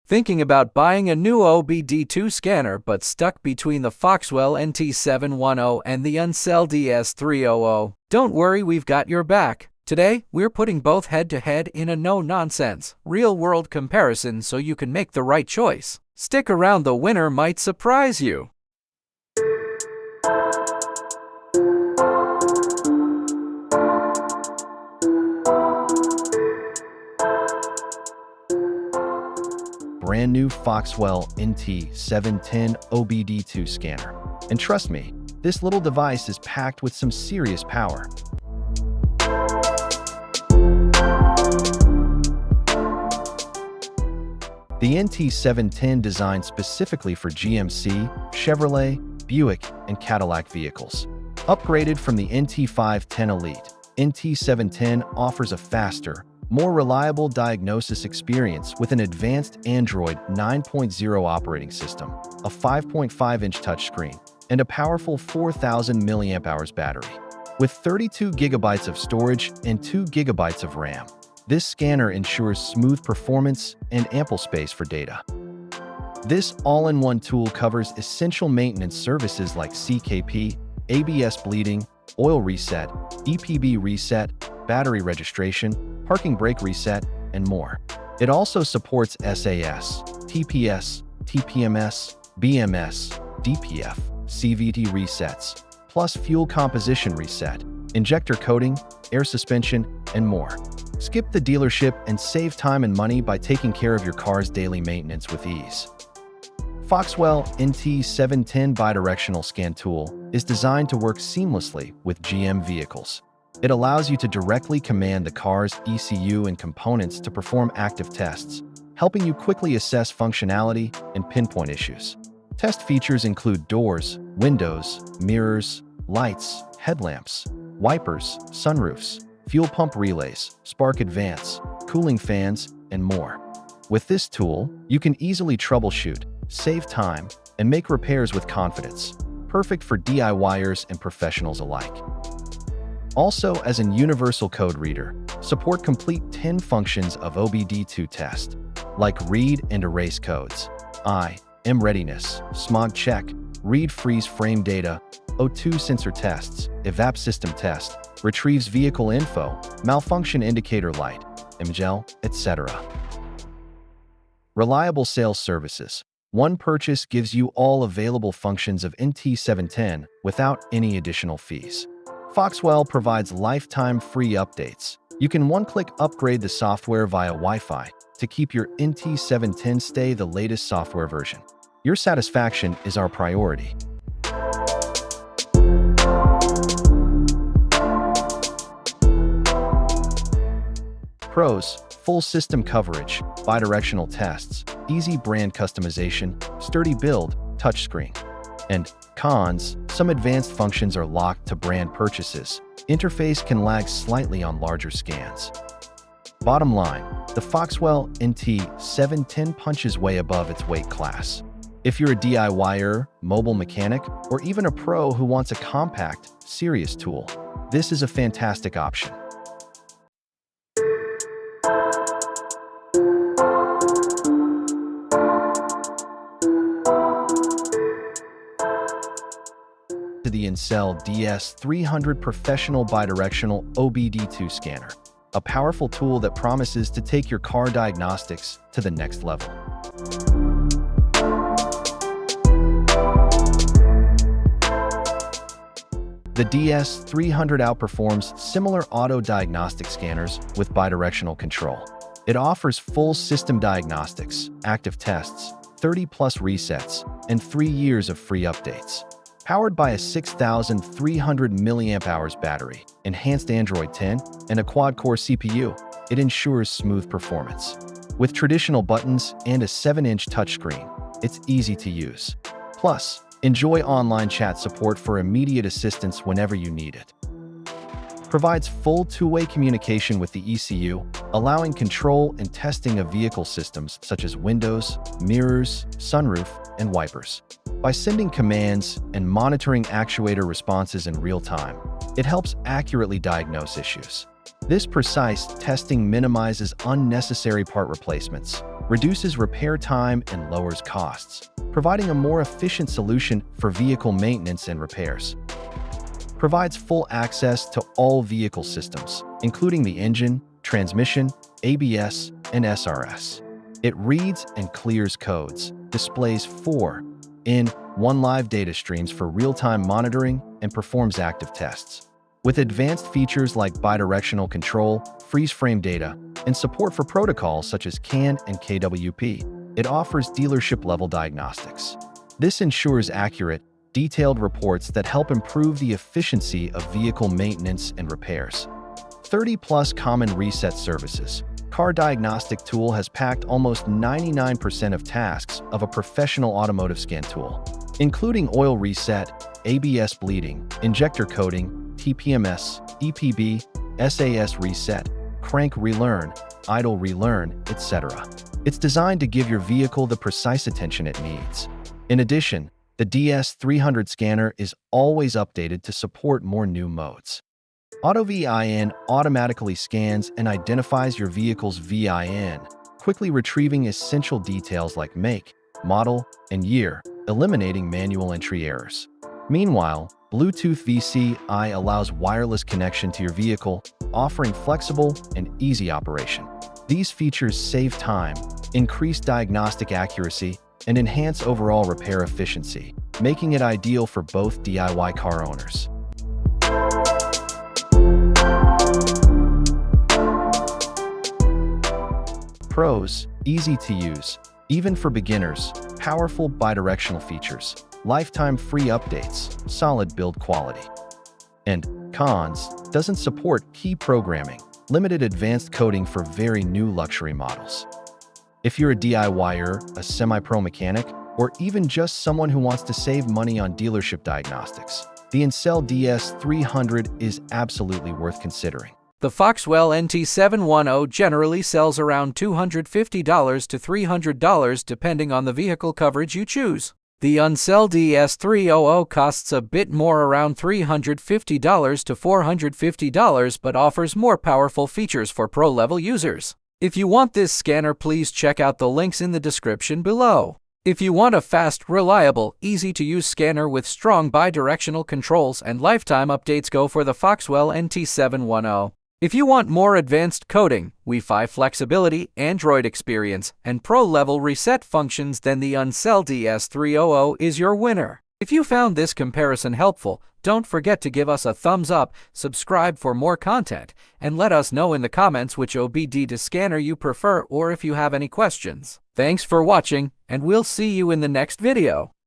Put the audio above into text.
Thinking about buying a new OBD2 scanner but stuck between the Foxwell NT710 and the Ancel DS300? Don't worry, we've got your back. Today, we're putting both head-to-head in a no-nonsense, real-world comparison so you can make the right choice. Stick around, the winner might surprise you. Brand new Foxwell NT710 OBD2 scanner. And trust me, this little device is packed with some serious power. The NT710 designed specifically for GMC, Chevrolet, Buick, and Cadillac vehicles. Upgraded from the NT510 Elite, NT710 offers a faster, more reliable diagnosis experience with an advanced Android 9.0 operating system, a 5.5-inch touchscreen, and a powerful 4,000 mAh battery. With 32 GB of storage and 2 GB of RAM, this scanner ensures smooth performance and ample space for data. This all-in-one tool covers essential maintenance services like CKP, ABS bleeding, oil reset, EPB reset, battery registration, parking brake reset, and more. It also supports SAS, TPS, TPMS, BMS, DPF, CVT resets, plus fuel composition reset, injector coating, air suspension, and more. Skip the dealership and save time and money by taking care of your car's daily maintenance with ease. Foxwell NT710 bidirectional scan tool is designed to work seamlessly with GM vehicles. It allows you to directly command the car's ECU and components to perform active tests, helping you quickly assess functionality and pinpoint issues. Test features include doors, windows, mirrors, lights, headlamps, wipers, sunroofs, fuel pump relays, spark advance, cooling fans, and more. With this tool, you can easily troubleshoot, save time, and make repairs with confidence, perfect for DIYers and professionals alike. Also, as an universal code reader, support complete 10 functions of OBD2 test, like read and erase codes, IM readiness, smog check, read freeze frame data, O2 sensor tests, evap system test, retrieves vehicle info, malfunction indicator light, MGL, etc. Reliable sales services. One purchase gives you all available functions of NT710 without any additional fees. Foxwell provides lifetime free updates. You can one-click upgrade the software via Wi-Fi to keep your NT710 stay the latest software version. Your satisfaction is our priority. Pros: full system coverage, bidirectional tests, easy brand customization, sturdy build, touchscreen. And cons: some advanced functions are locked to brand purchases. Interface can lag slightly on larger scans. Bottom line, the Foxwell NT710 punches way above its weight class. If you're a DIYer, mobile mechanic, or even a pro who wants a compact, serious tool, this is a fantastic option. The Ancel DS300 professional bidirectional OBD2 scanner, a powerful tool that promises to take your car diagnostics to the next level. The DS300 outperforms similar auto diagnostic scanners with bidirectional control. It offers full system diagnostics, active tests, 30-plus resets, and 3 years of free updates. Powered by a 6,300 mAh battery, enhanced Android 10, and a quad-core CPU, it ensures smooth performance. With traditional buttons and a 7-inch touchscreen, it's easy to use. Plus, enjoy online chat support for immediate assistance whenever you need it. Provides full two-way communication with the ECU, allowing control and testing of vehicle systems such as windows, mirrors, sunroof, and wipers. By sending commands and monitoring actuator responses in real time, it helps accurately diagnose issues. This precise testing minimizes unnecessary part replacements, reduces repair time and lowers costs, providing a more efficient solution for vehicle maintenance and repairs. Provides full access to all vehicle systems, including the engine, transmission, ABS, and SRS. It reads and clears codes, displays 4-in-1 live data streams for real-time monitoring, and performs active tests. With advanced features like bi-directional control, freeze-frame data, and support for protocols such as CAN and KWP, it offers dealership-level diagnostics. This ensures accurate, detailed reports that help improve the efficiency of vehicle maintenance and repairs. 30+ common reset services. Car diagnostic tool has packed almost 99% of tasks of a professional automotive scan tool, including oil reset, ABS bleeding, injector coating, TPMS, EPB, SAS reset, crank relearn, idle relearn, etc. It's designed to give your vehicle the precise attention it needs. In addition, the DS300 scanner is always updated to support more new modes. Auto VIN automatically scans and identifies your vehicle's VIN, quickly retrieving essential details like make, model, and year, eliminating manual entry errors. Meanwhile, Bluetooth VCI allows wireless connection to your vehicle, offering flexible and easy operation. These features save time, increase diagnostic accuracy, and enhance overall repair efficiency, making it ideal for both DIY car owners. Pros: easy to use, even for beginners, powerful bidirectional features, lifetime free updates, solid build quality. And cons: doesn't support key programming, limited advanced coding for very new luxury models. If you're a DIYer, a semi-pro mechanic, or even just someone who wants to save money on dealership diagnostics, the Ancel DS300 is absolutely worth considering. The Foxwell NT710 generally sells around $250 to $300 depending on the vehicle coverage you choose. The Ancel DS300 costs a bit more, around $350 to $450, but offers more powerful features for pro-level users. If you want this scanner, please check out the links in the description below. If you want a fast, reliable, easy-to-use scanner with strong bi-directional controls and lifetime updates, go for the Foxwell NT710. If you want more advanced coding, Wi-Fi flexibility, Android experience, and pro-level reset functions, then the Ancel DS300 is your winner. If you found this comparison helpful, don't forget to give us a thumbs up, subscribe for more content, and let us know in the comments which OBD2 scanner you prefer or if you have any questions. Thanks for watching, and we'll see you in the next video.